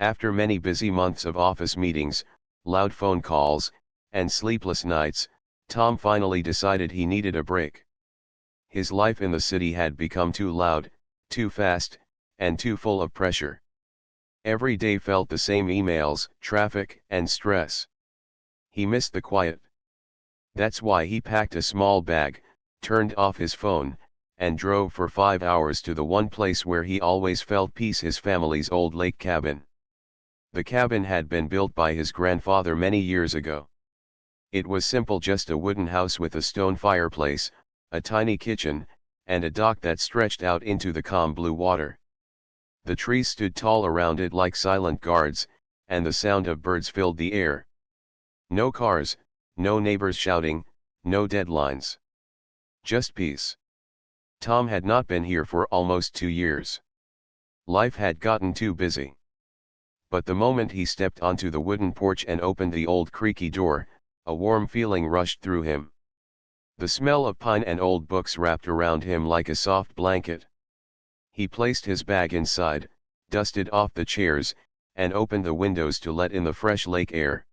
After many busy months of office meetings, loud phone calls, and sleepless nights, Tom finally decided he needed a break. His life in the city had become too loud, too fast, and too full of pressure. Every day felt the same: emails, traffic, and stress. He missed the quiet. That's why he packed a small bag, turned off his phone, and drove for 5 hours to the one place where he always felt peace: his family's old lake cabin. The cabin had been built by his grandfather many years ago. It was simple, just a wooden house with a stone fireplace, a tiny kitchen, and a dock that stretched out into the calm blue water. The trees stood tall around it like silent guards, and the sound of birds filled the air. No cars, no neighbors shouting, no deadlines. Just peace. Tom had not been here for almost 2 years. Life had gotten too busy. But the moment he stepped onto the wooden porch and opened the old creaky door, a warm feeling rushed through him. The smell of pine and old books wrapped around him like a soft blanket. He placed his bag inside, dusted off the chairs, and opened the windows to let in the fresh lake air.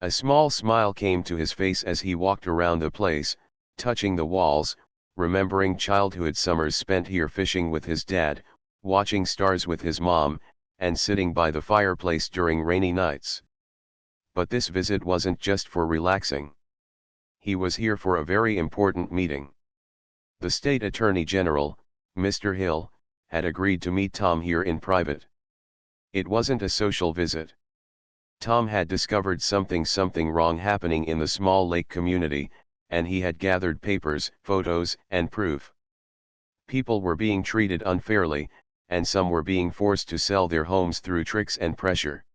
A small smile came to his face as he walked around the place, touching the walls, remembering childhood summers spent here fishing with his dad, watching stars with his mom, and sitting by the fireplace during rainy nights. But this visit wasn't just for relaxing. He was here for a very important meeting. The State Attorney General, Mr. Hill, had agreed to meet Tom here in private. It wasn't a social visit. Tom had discovered something wrong happening in the small lake community, and he had gathered papers, photos, and proof. People were being treated unfairly, and some were being forced to sell their homes through tricks and pressure.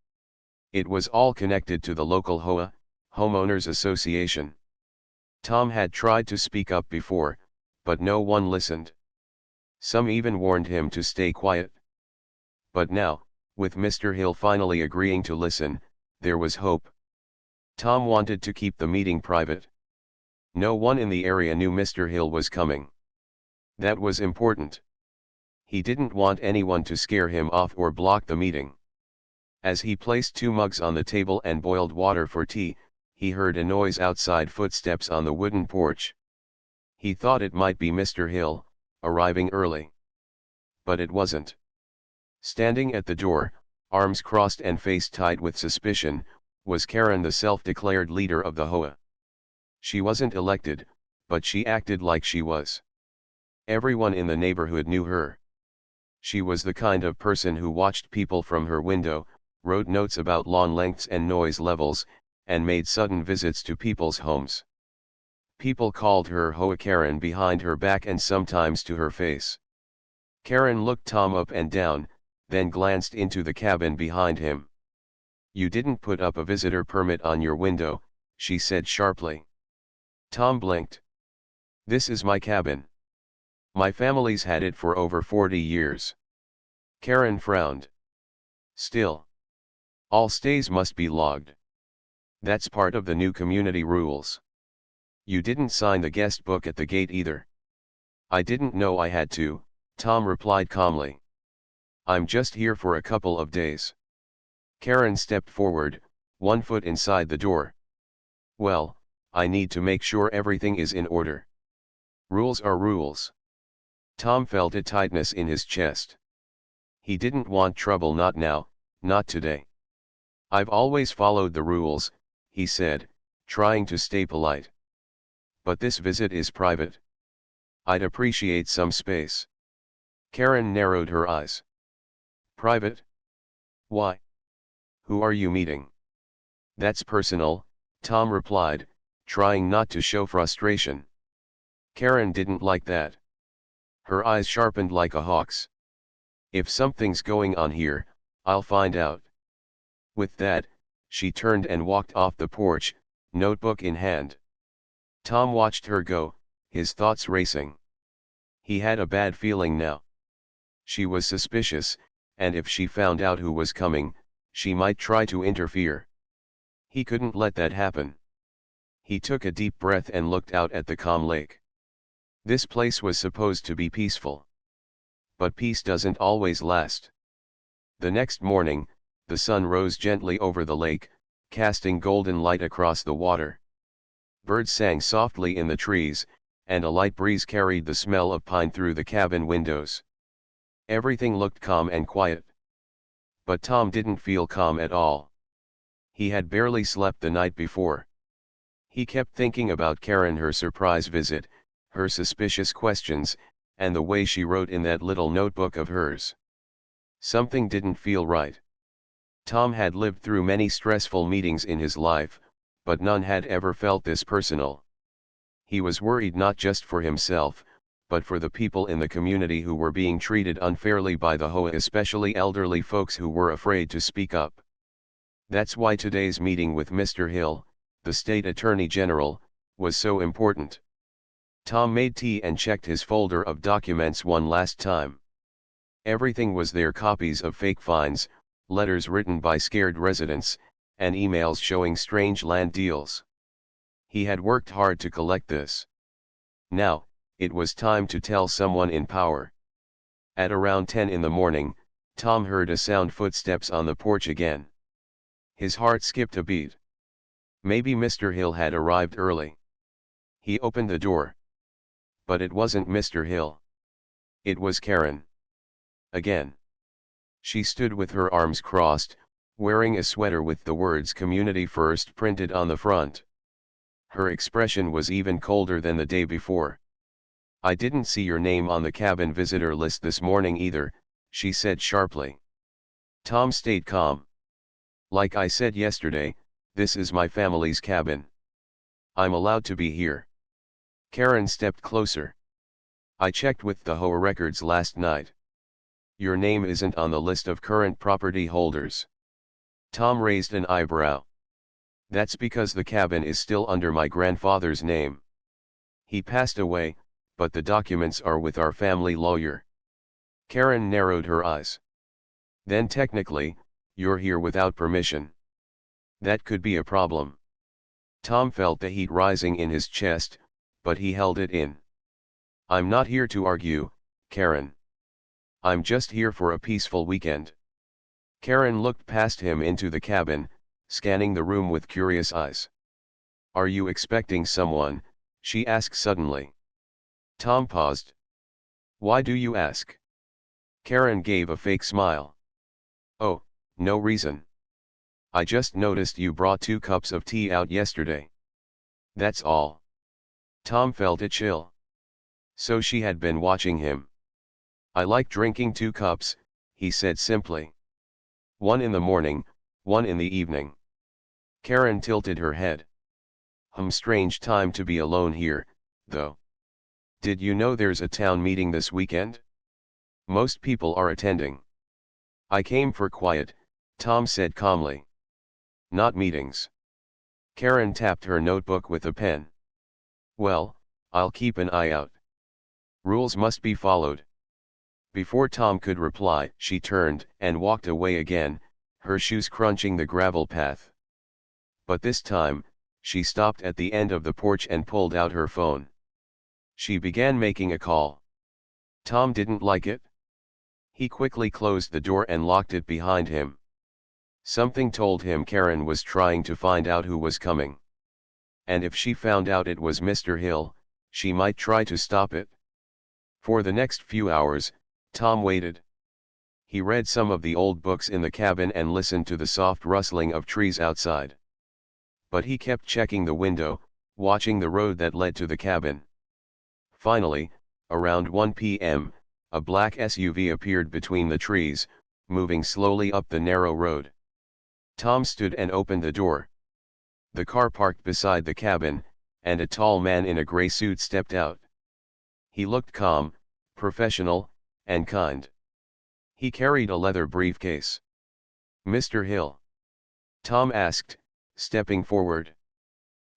It was all connected to the local HOA, Homeowners Association. Tom had tried to speak up before, but no one listened. Some even warned him to stay quiet. But now, with Mr. Hill finally agreeing to listen, there was hope. Tom wanted to keep the meeting private. No one in the area knew Mr. Hill was coming. That was important. He didn't want anyone to scare him off or block the meeting. As he placed 2 mugs on the table and boiled water for tea, he heard a noise outside: footsteps on the wooden porch. He thought it might be Mr. Hill, arriving early. But it wasn't. Standing at the door, arms crossed and face tight with suspicion, was Karen, the self-declared leader of the HOA. She wasn't elected, but she acted like she was. Everyone in the neighborhood knew her. She was the kind of person who watched people from her window, wrote notes about lawn lengths and noise levels, and made sudden visits to people's homes. People called her HOA Karen behind her back and sometimes to her face. Karen looked Tom up and down, then glanced into the cabin behind him. "You didn't put up a visitor permit on your window," she said sharply. Tom blinked. "This is my cabin. My family's had it for over 40 years. Karen frowned. "Still, all stays must be logged. That's part of the new community rules. You didn't sign the guest book at the gate either." "I didn't know I had to," Tom replied calmly. "I'm just here for a couple of days." Karen stepped forward, 1 foot inside the door. "Well, I need to make sure everything is in order. Rules are rules." Tom felt a tightness in his chest. He didn't want trouble, not now, not today. "I've always followed the rules," he said, trying to stay polite. "But this visit is private. I'd appreciate some space." Karen narrowed her eyes. "Private? Why? Who are you meeting?" "That's personal," Tom replied, trying not to show frustration. Karen didn't like that. Her eyes sharpened like a hawk's. "If something's going on here, I'll find out." With that, she turned and walked off the porch, notebook in hand. Tom watched her go, his thoughts racing. He had a bad feeling now. She was suspicious, and if she found out who was coming, she might try to interfere. He couldn't let that happen. He took a deep breath and looked out at the calm lake. This place was supposed to be peaceful. But peace doesn't always last. The next morning, the sun rose gently over the lake, casting golden light across the water. Birds sang softly in the trees, and a light breeze carried the smell of pine through the cabin windows. Everything looked calm and quiet. But Tom didn't feel calm at all. He had barely slept the night before. He kept thinking about Karen, her surprise visit, her suspicious questions, and the way she wrote in that little notebook of hers. Something didn't feel right. Tom had lived through many stressful meetings in his life, but none had ever felt this personal. He was worried not just for himself, but for the people in the community who were being treated unfairly by the HOA, especially elderly folks who were afraid to speak up. That's why today's meeting with Mr. Hill, the State Attorney General, was so important. Tom made tea and checked his folder of documents one last time. Everything was there: copies of fake fines, letters written by scared residents, and emails showing strange land deals. He had worked hard to collect this. Now, it was time to tell someone in power. At around 10 in the morning, Tom heard a sound: footsteps on the porch again. His heart skipped a beat. Maybe Mr. Hill had arrived early. He opened the door. But it wasn't Mr. Hill. It was Karen. Again. She stood with her arms crossed, wearing a sweater with the words "Community First" printed on the front. Her expression was even colder than the day before. "I didn't see your name on the cabin visitor list this morning either," she said sharply. Tom stayed calm. "Like I said yesterday, this is my family's cabin. I'm allowed to be here." Karen stepped closer. "I checked with the HOA records last night. Your name isn't on the list of current property holders." Tom raised an eyebrow. "That's because the cabin is still under my grandfather's name. He passed away, but the documents are with our family lawyer." Karen narrowed her eyes. "Then technically, you're here without permission. That could be a problem." Tom felt the heat rising in his chest, but he held it in. "I'm not here to argue, Karen. I'm just here for a peaceful weekend." Karen looked past him into the cabin, scanning the room with curious eyes. "Are you expecting someone?" she asked suddenly. Tom paused. "Why do you ask?" Karen gave a fake smile. "Oh, no reason. I just noticed you brought 2 cups of tea out yesterday. That's all." Tom felt a chill. So she had been watching him. "I like drinking 2 cups, he said simply. 1 in the morning, 1 in the evening." Karen tilted her head. Strange time to be alone here, though. Did you know there's a town meeting this weekend? Most people are attending." "I came for quiet," Tom said calmly. "Not meetings." Karen tapped her notebook with a pen. "Well, I'll keep an eye out. Rules must be followed." Before Tom could reply, she turned and walked away again, her shoes crunching the gravel path. But this time, she stopped at the end of the porch and pulled out her phone. She began making a call. Tom didn't like it. He quickly closed the door and locked it behind him. Something told him Karen was trying to find out who was coming. And if she found out it was Mr. Hill, she might try to stop it. For the next few hours, Tom waited. He read some of the old books in the cabin and listened to the soft rustling of trees outside. But he kept checking the window, watching the road that led to the cabin. Finally, around 1 p.m., a black SUV appeared between the trees, moving slowly up the narrow road. Tom stood and opened the door. The car parked beside the cabin, and a tall man in a gray suit stepped out. He looked calm, professional, and kind. He carried a leather briefcase. "Mr. Hill?" Tom asked, stepping forward.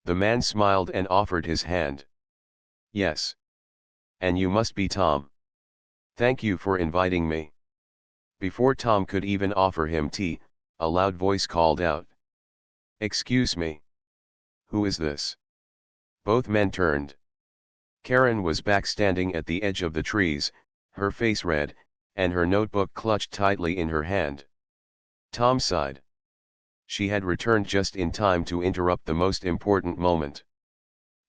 The man smiled and offered his hand. "Yes. And you must be Tom. Thank you for inviting me." Before Tom could even offer him tea, a loud voice called out, "Excuse me. Who is this?" Both men turned. Karen was back standing at the edge of the trees, her face red, and her notebook clutched tightly in her hand. Tom sighed. She had returned just in time to interrupt the most important moment.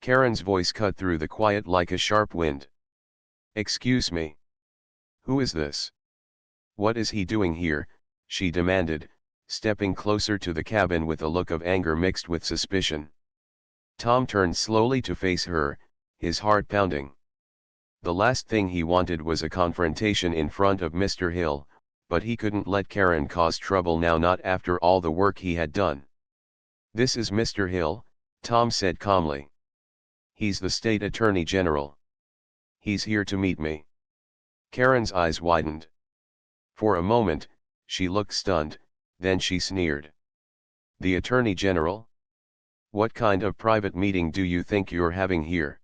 Karen's voice cut through the quiet like a sharp wind. "Excuse me. Who is this? What is he doing here?" she demanded, stepping closer to the cabin with a look of anger mixed with suspicion. Tom turned slowly to face her, his heart pounding. The last thing he wanted was a confrontation in front of Mr. Hill, but he couldn't let Karen cause trouble now, not after all the work he had done. "This is Mr. Hill," Tom said calmly. "He's the state attorney general. He's here to meet me." Karen's eyes widened. For a moment, she looked stunned, then she sneered. "The attorney general? What kind of private meeting do you think you're having here?"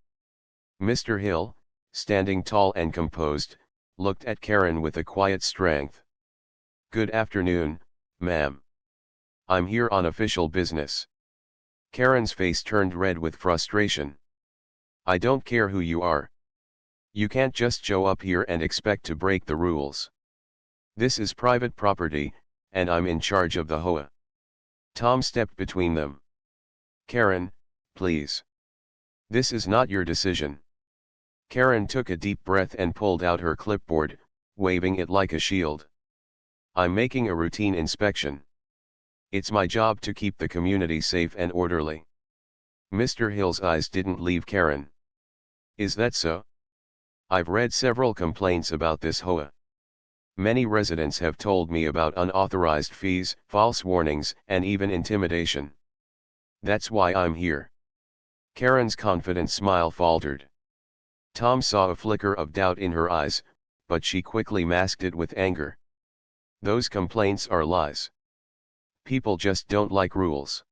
Mr. Hill, standing tall and composed, looked at Karen with a quiet strength. "Good afternoon, ma'am. I'm here on official business." Karen's face turned red with frustration. "I don't care who you are. You can't just show up here and expect to break the rules. This is private property, and I'm in charge of the HOA." Tom stepped between them. "Karen, please. This is not your decision." Karen took a deep breath and pulled out her clipboard, waving it like a shield. "I'm making a routine inspection. It's my job to keep the community safe and orderly." Mr. Hill's eyes didn't leave Karen. "Is that so? I've read several complaints about this HOA. Many residents have told me about unauthorized fees, false warnings, and even intimidation. That's why I'm here." Karen's confident smile faltered. Tom saw a flicker of doubt in her eyes, but she quickly masked it with anger. "Those complaints are lies. People just don't like rules."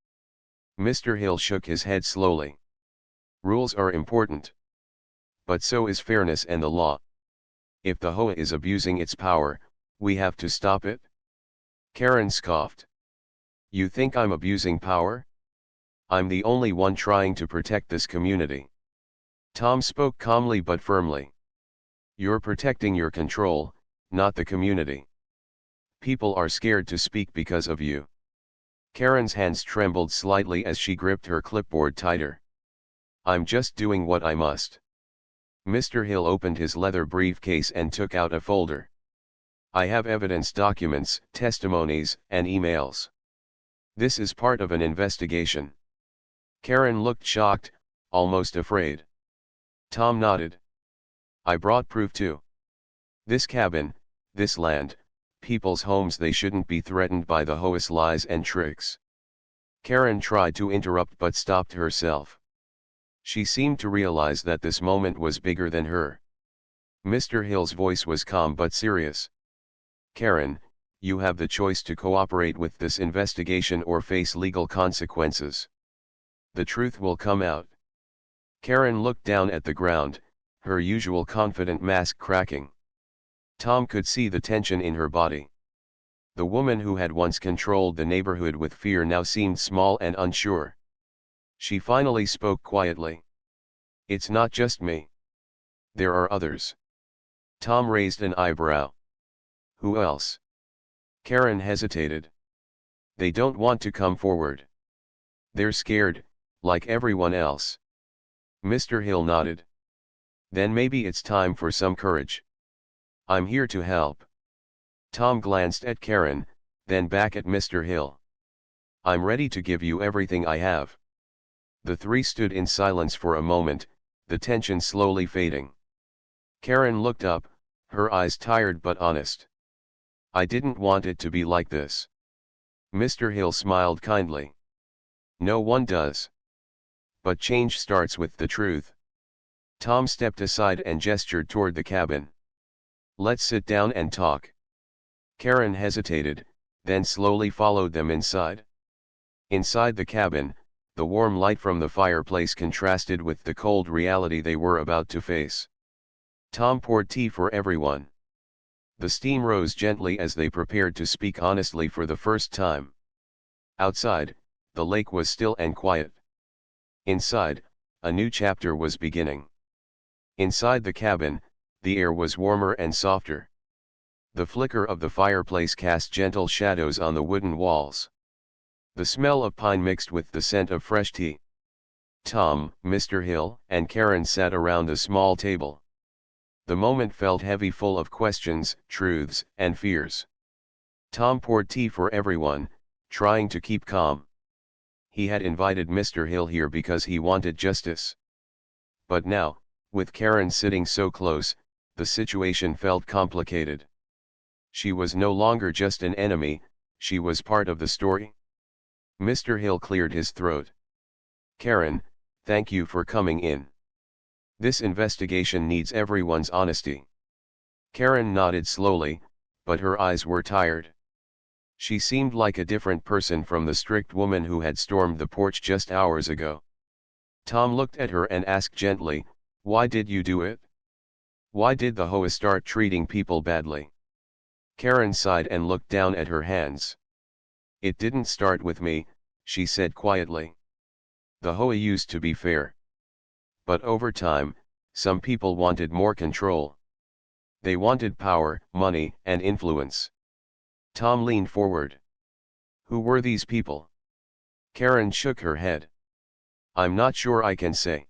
Mr. Hill shook his head slowly. "Rules are important. But so is fairness and the law. If the HOA is abusing its power, we have to stop it." Karen scoffed. "You think I'm abusing power? I'm the only one trying to protect this community." Tom spoke calmly but firmly. "You're protecting your control, not the community. People are scared to speak because of you." Karen's hands trembled slightly as she gripped her clipboard tighter. "I'm just doing what I must." Mr. Hill opened his leather briefcase and took out a folder. "I have evidence, documents, testimonies, and emails. This is part of an investigation." Karen looked shocked, almost afraid. Tom nodded. "I brought proof too. This cabin, this land, people's homes, they shouldn't be threatened by the HOA's lies and tricks." Karen tried to interrupt but stopped herself. She seemed to realize that this moment was bigger than her. Mr. Hill's voice was calm but serious. "Karen, you have the choice to cooperate with this investigation or face legal consequences. The truth will come out." Karen looked down at the ground, her usual confident mask cracking. Tom could see the tension in her body. The woman who had once controlled the neighborhood with fear now seemed small and unsure. She finally spoke quietly. "It's not just me. There are others." Tom raised an eyebrow. "Who else?" Karen hesitated. "They don't want to come forward. They're scared, like everyone else." Mr. Hill nodded. "Then maybe it's time for some courage. I'm here to help." Tom glanced at Karen, then back at Mr. Hill. "I'm ready to give you everything I have." The three stood in silence for a moment, the tension slowly fading. Karen looked up, her eyes tired but honest. "I didn't want it to be like this." Mr. Hill smiled kindly. "No one does. But change starts with the truth." Tom stepped aside and gestured toward the cabin. "Let's sit down and talk." Karen hesitated, then slowly followed them inside. Inside the cabin, the warm light from the fireplace contrasted with the cold reality they were about to face. Tom poured tea for everyone. The steam rose gently as they prepared to speak honestly for the first time. Outside, the lake was still and quiet. Inside, a new chapter was beginning. Inside the cabin, the air was warmer and softer. The flicker of the fireplace cast gentle shadows on the wooden walls. The smell of pine mixed with the scent of fresh tea. Tom, Mr. Hill, and Karen sat around the small table. The moment felt heavy, full of questions, truths, and fears. Tom poured tea for everyone, trying to keep calm. He had invited Mr. Hill here because he wanted justice. But now, with Karen sitting so close, the situation felt complicated. She was no longer just an enemy, she was part of the story. Mr. Hill cleared his throat. Karen, thank you for coming in. This investigation needs everyone's honesty. Karen nodded slowly, but her eyes were tired. She seemed like a different person from the strict woman who had stormed the porch just hours ago. Tom looked at her and asked gently, "Why did you do it? Why did the Hoa start treating people badly?" Karen sighed and looked down at her hands. "It didn't start with me," she said quietly. "The Hoa used to be fair. But over time, some people wanted more control. They wanted power, money, and influence." Tom leaned forward. "Who were these people?" Karen shook her head. "I'm not sure I can say.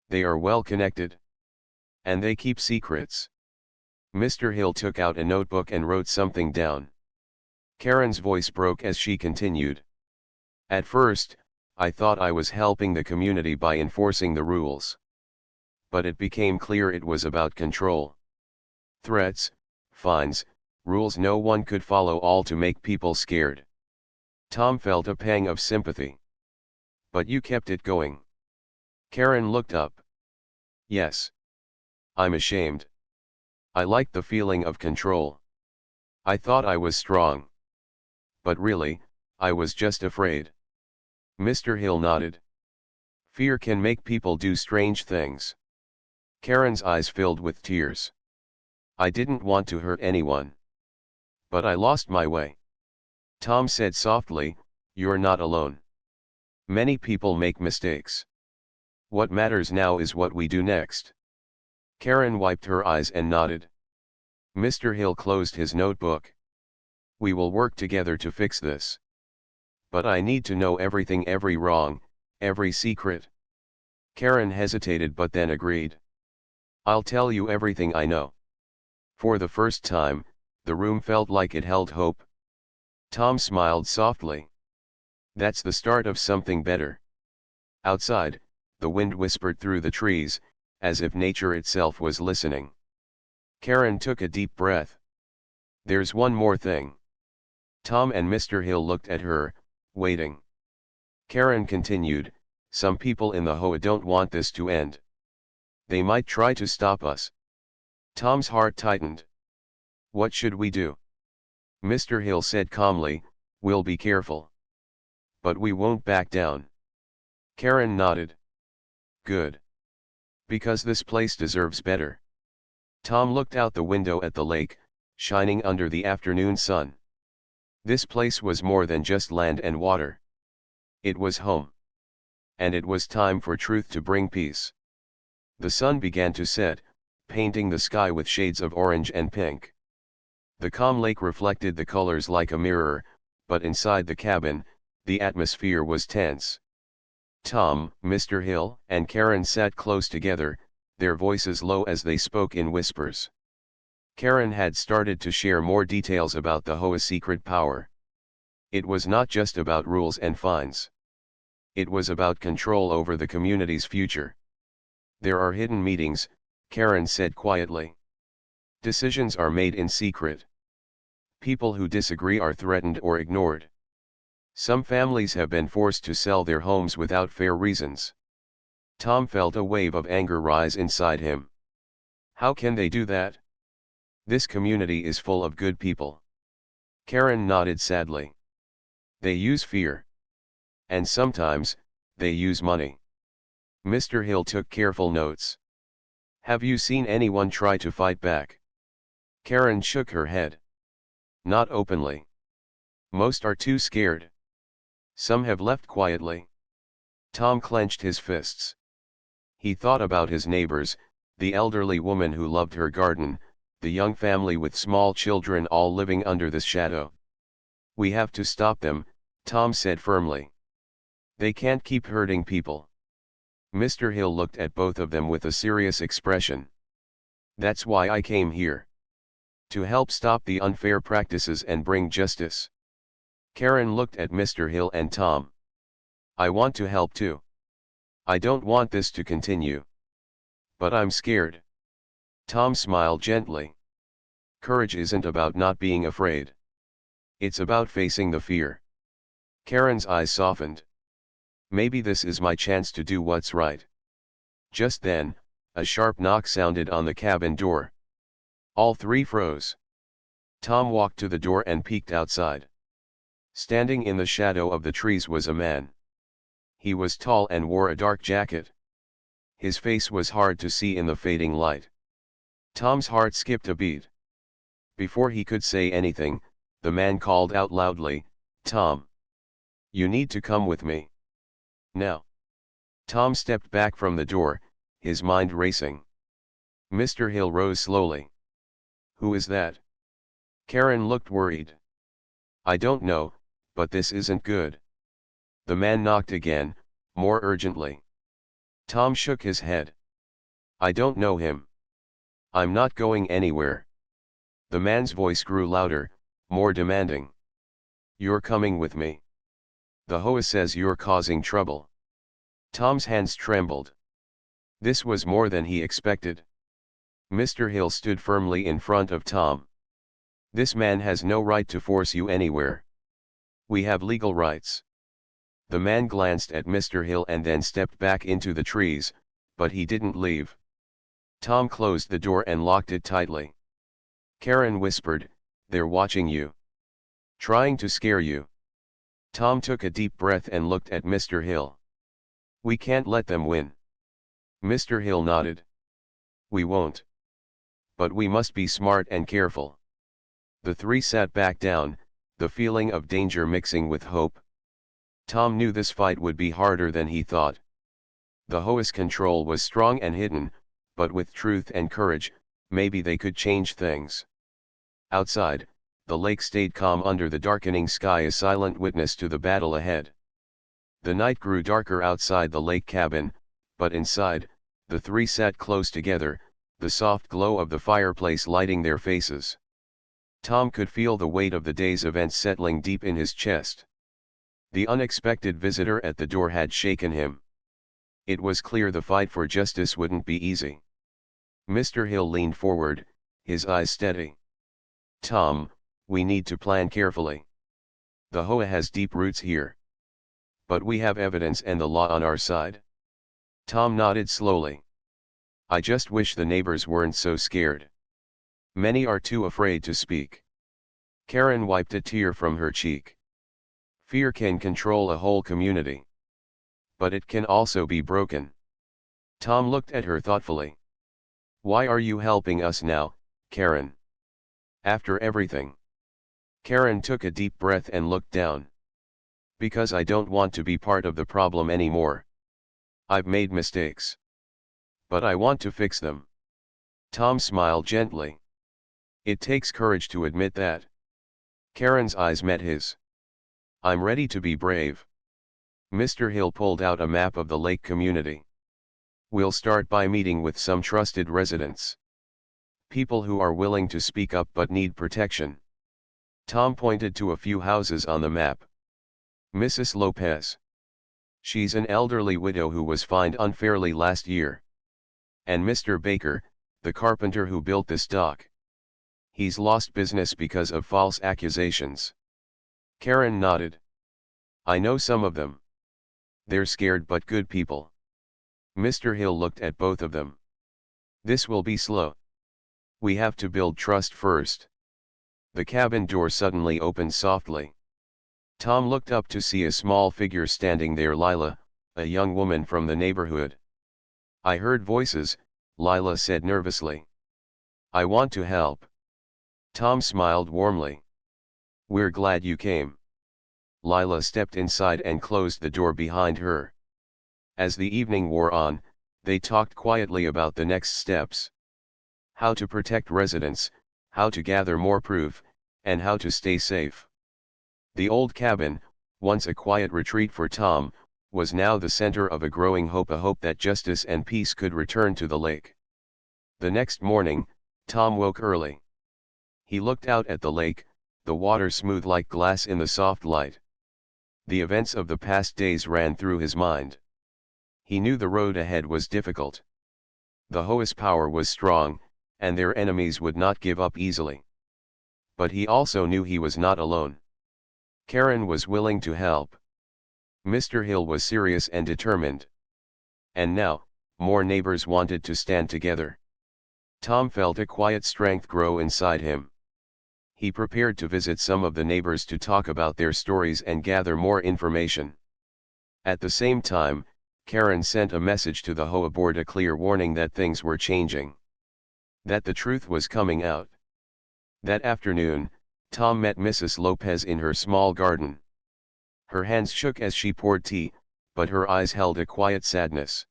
They are well connected. And they keep secrets." Mr. Hill took out a notebook and wrote something down. Karen's voice broke as she continued. "At first, I thought I was helping the community by enforcing the rules. But it became clear it was about control. Threats, fines, rules no one could follow, all to make people scared." Tom felt a pang of sympathy. "But you kept it going." Karen looked up. "Yes. I'm ashamed. I liked the feeling of control. I thought I was strong. But really, I was just afraid." Mr. Hill nodded. "Fear can make people do strange things." Karen's eyes filled with tears. "I didn't want to hurt anyone. But I lost my way." Tom said softly, "You're not alone. Many people make mistakes. What matters now is what we do next." Karen wiped her eyes and nodded. Mr. Hill closed his notebook. "We will work together to fix this. But I need to know everything, every wrong, every secret." Karen hesitated but then agreed. "I'll tell you everything I know." For the first time, the room felt like it held hope. Tom smiled softly. "That's the start of something better." Outside, the wind whispered through the trees, as if nature itself was listening. Karen took a deep breath. "There's one more thing." Tom and Mr. Hill looked at her, waiting. Karen continued, "Some people in the Hoa don't want this to end. They might try to stop us." Tom's heart tightened. "What should we do?" Mr. Hill said calmly, "We'll be careful. But we won't back down." Karen nodded. "Good. Because this place deserves better." Tom looked out the window at the lake, shining under the afternoon sun. This place was more than just land and water. It was home. And it was time for truth to bring peace. The sun began to set, painting the sky with shades of orange and pink. The calm lake reflected the colors like a mirror, but inside the cabin, the atmosphere was tense. Tom, Mr. Hill, and Karen sat close together, their voices low as they spoke in whispers. Karen had started to share more details about the Hoa's secret power. It was not just about rules and fines. It was about control over the community's future. "There are hidden meetings," Karen said quietly. "Decisions are made in secret. People who disagree are threatened or ignored. Some families have been forced to sell their homes without fair reasons." Tom felt a wave of anger rise inside him. "How can they do that? This community is full of good people." Karen nodded sadly. "They use fear. And sometimes, they use money." Mr. Hill took careful notes. "Have you seen anyone try to fight back?" Karen shook her head. "Not openly. Most are too scared. Some have left quietly." Tom clenched his fists. He thought about his neighbors, the elderly woman who loved her garden, the young family with small children all living under this shadow. We have to stop them, Tom said firmly. They can't keep hurting people. Mr. Hill looked at both of them with a serious expression. That's why I came here. To help stop the unfair practices and bring justice. Karen looked at Mr. Hill and Tom. I want to help too. I don't want this to continue. But I'm scared. Tom smiled gently. Courage isn't about not being afraid. It's about facing the fear. Karen's eyes softened. Maybe this is my chance to do what's right. Just then, a sharp knock sounded on the cabin door. All three froze. Tom walked to the door and peeked outside. Standing in the shadow of the trees was a man. He was tall and wore a dark jacket. His face was hard to see in the fading light. Tom's heart skipped a beat. Before he could say anything, the man called out loudly, "Tom! You need to come with me. Now." Tom stepped back from the door, his mind racing. Mr. Hill rose slowly. "Who is that?" Karen looked worried. "I don't know, but this isn't good." The man knocked again, more urgently. Tom shook his head. "I don't know him. I'm not going anywhere." The man's voice grew louder, more demanding. "You're coming with me. The Hoa says you're causing trouble." Tom's hands trembled. This was more than he expected. Mr. Hill stood firmly in front of Tom. "This man has no right to force you anywhere. We have legal rights." The man glanced at Mr. Hill and then stepped back into the trees, but he didn't leave. Tom closed the door and locked it tightly. Karen whispered, "They're watching you. Trying to scare you." Tom took a deep breath and looked at Mr. Hill. "We can't let them win." Mr. Hill nodded. "We won't. But we must be smart and careful." The three sat back down, the feeling of danger mixing with hope. Tom knew this fight would be harder than he thought. The Hoa's control was strong and hidden, but with truth and courage, maybe they could change things. Outside, the lake stayed calm under the darkening sky, a silent witness to the battle ahead. The night grew darker outside the lake cabin, but inside, the three sat close together, the soft glow of the fireplace lighting their faces. Tom could feel the weight of the day's events settling deep in his chest. The unexpected visitor at the door had shaken him. It was clear the fight for justice wouldn't be easy. Mr. Hill leaned forward, his eyes steady. "Tom, we need to plan carefully. The Hoa has deep roots here. But we have evidence and the law on our side." Tom nodded slowly. "I just wish the neighbors weren't so scared. Many are too afraid to speak." Karen wiped a tear from her cheek. "Fear can control a whole community. But it can also be broken." Tom looked at her thoughtfully. "Why are you helping us now, Karen? After everything?" Karen took a deep breath and looked down. "Because I don't want to be part of the problem anymore. I've made mistakes. But I want to fix them." Tom smiled gently. "It takes courage to admit that." Karen's eyes met his. "I'm ready to be brave." Mr. Hill pulled out a map of the lake community. "We'll start by meeting with some trusted residents. People who are willing to speak up but need protection." Tom pointed to a few houses on the map. "Mrs. Lopez. She's an elderly widow who was fined unfairly last year. And Mr. Baker, the carpenter who built this dock. He's lost business because of false accusations." Karen nodded. "I know some of them. They're scared but good people." Mr. Hill looked at both of them. "This will be slow. We have to build trust first." The cabin door suddenly opened softly. Tom looked up to see a small figure standing there. Lila, a young woman from the neighborhood. "I heard voices," Lila said nervously. "I want to help." Tom smiled warmly. "We're glad you came." Lila stepped inside and closed the door behind her. As the evening wore on, they talked quietly about the next steps. how to protect residents, how to gather more proof, and how to stay safe. The old cabin, once a quiet retreat for Tom, was now the center of a growing hope, a hope that justice and peace could return to the lake. The next morning, Tom woke early. He looked out at the lake, the water smooth like glass in the soft light. The events of the past days ran through his mind. He knew the road ahead was difficult. The Hoa's power was strong, and their enemies would not give up easily. But he also knew he was not alone. Karen was willing to help. Mr. Hill was serious and determined. And now, more neighbors wanted to stand together. Tom felt a quiet strength grow inside him. He prepared to visit some of the neighbors to talk about their stories and gather more information. At the same time, Karen sent a message to the Hoa board, a clear warning that things were changing. That the truth was coming out. That afternoon, Tom met Mrs. Lopez in her small garden. Her hands shook as she poured tea, but her eyes held a quiet sadness.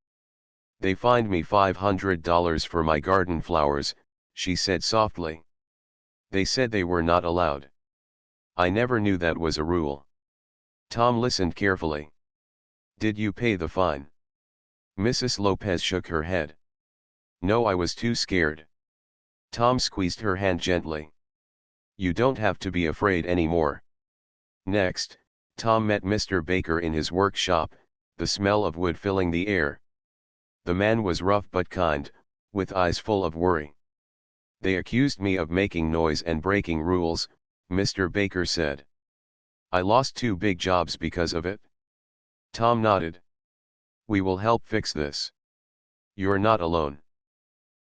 "They fined me $500 for my garden flowers," she said softly. "They said they were not allowed. I never knew that was a rule." Tom listened carefully. "Did you pay the fine?" Mrs. Lopez shook her head. "No, I was too scared." Tom squeezed her hand gently. "You don't have to be afraid anymore." Next, Tom met Mr. Baker in his workshop, the smell of wood filling the air. The man was rough but kind, with eyes full of worry. "They accused me of making noise and breaking rules," Mr. Baker said. "I lost 2 big jobs because of it." Tom nodded. "We will help fix this. You're not alone."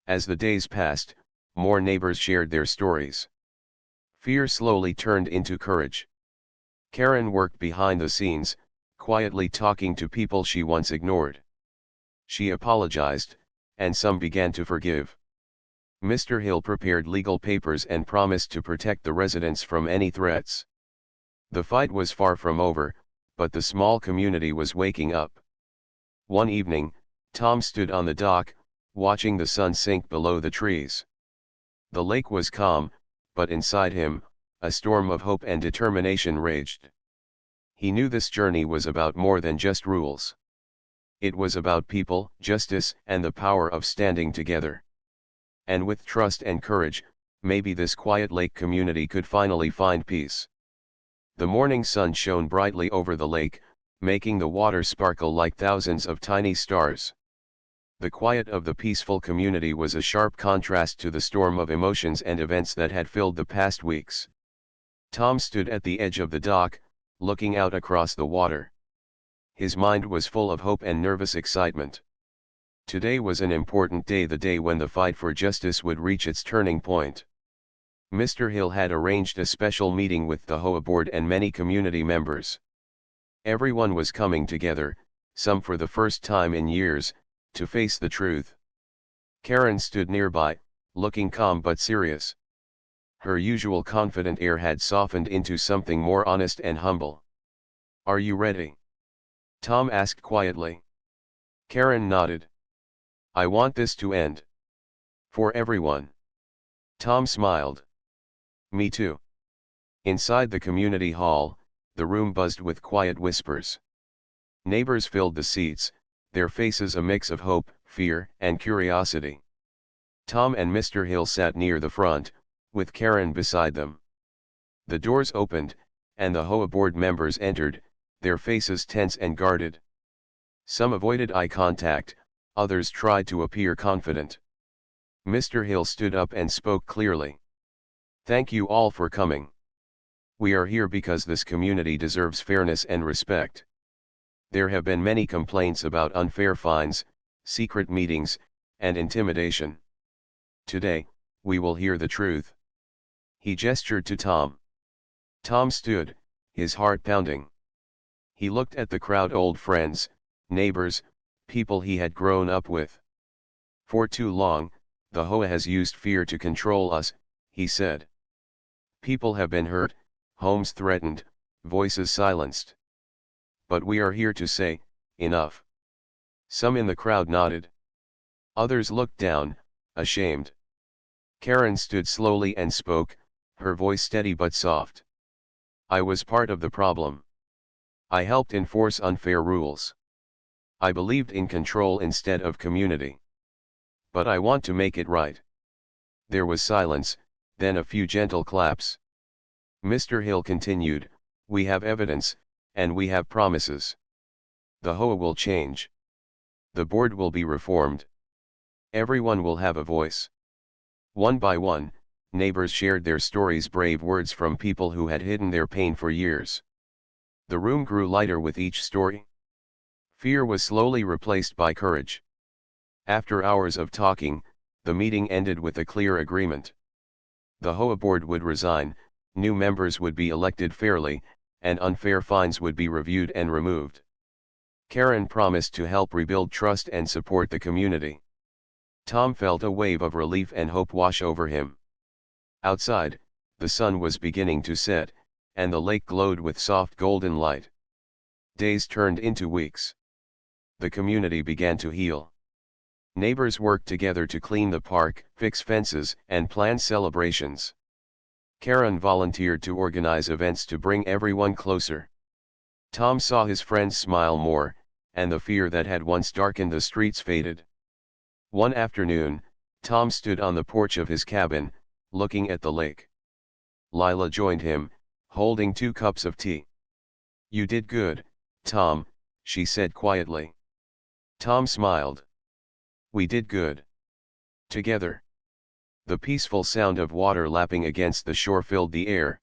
As the days passed, more neighbors shared their stories. Fear slowly turned into courage. Karen worked behind the scenes, quietly talking to people she once ignored. She apologized, and some began to forgive. Mr. Hill prepared legal papers and promised to protect the residents from any threats. The fight was far from over, but the small community was waking up. One evening, Tom stood on the dock, watching the sun sink below the trees. The lake was calm, but inside him, a storm of hope and determination raged. He knew this journey was about more than just rules. It was about people, justice, and the power of standing together. And with trust and courage, maybe this quiet lake community could finally find peace. The morning sun shone brightly over the lake, making the water sparkle like thousands of tiny stars. The quiet of the peaceful community was a sharp contrast to the storm of emotions and events that had filled the past weeks. Tom stood at the edge of the dock, looking out across the water. His mind was full of hope and nervous excitement. Today was an important day, the day when the fight for justice would reach its turning point. Mr. Hill had arranged a special meeting with the Hoa board and many community members. Everyone was coming together, some for the first time in years, to face the truth. Karen stood nearby, looking calm but serious. Her usual confident air had softened into something more honest and humble. "Are you ready?" Tom asked quietly. Karen nodded. "I want this to end. For everyone." Tom smiled. "Me too." Inside the community hall, the room buzzed with quiet whispers. Neighbors filled the seats, their faces a mix of hope, fear, and curiosity. Tom and Mr. Hill sat near the front, with Karen beside them. The doors opened, and the Hoa board members entered, their faces tense and guarded. Some avoided eye contact, others tried to appear confident. Mr. Hill stood up and spoke clearly. "Thank you all for coming. We are here because this community deserves fairness and respect. There have been many complaints about unfair fines, secret meetings, and intimidation. Today, we will hear the truth." He gestured to Tom. Tom stood, his heart pounding. He looked at the crowd, old friends, neighbors, people he had grown up with. "For too long, the Hoa has used fear to control us," he said. "People have been hurt, homes threatened, voices silenced. But we are here to say, enough." Some in the crowd nodded. Others looked down, ashamed. Karen stood slowly and spoke, her voice steady but soft. I was part of the problem. I helped enforce unfair rules. I believed in control instead of community. But I want to make it right. There was silence, then a few gentle claps. Mr. Hill continued, we have evidence, and we have promises. The HOA will change. The board will be reformed. Everyone will have a voice. One by one, neighbors shared their stories, brave words from people who had hidden their pain for years. The room grew lighter with each story. Fear was slowly replaced by courage. After hours of talking, the meeting ended with a clear agreement. The HOA board would resign, new members would be elected fairly, and unfair fines would be reviewed and removed. Karen promised to help rebuild trust and support the community. Tom felt a wave of relief and hope wash over him. Outside, the sun was beginning to set, and the lake glowed with soft golden light. Days turned into weeks. The community began to heal. Neighbors worked together to clean the park, fix fences, and plan celebrations. Karen volunteered to organize events to bring everyone closer. Tom saw his friends smile more, and the fear that had once darkened the streets faded. One afternoon, Tom stood on the porch of his cabin, looking at the lake. Lila joined him, holding 2 cups of tea. You did good, Tom, she said quietly. Tom smiled. We did good. Together. The peaceful sound of water lapping against the shore filled the air.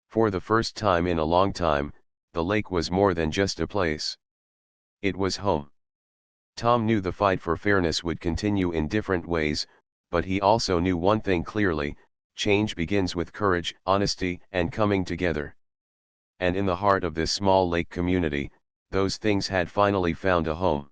For the first time in a long time, the lake was more than just a place. It was home. Tom knew the fight for fairness would continue in different ways, but he also knew one thing clearly: change begins with courage, honesty, and coming together. And in the heart of this small lake community, those things had finally found a home.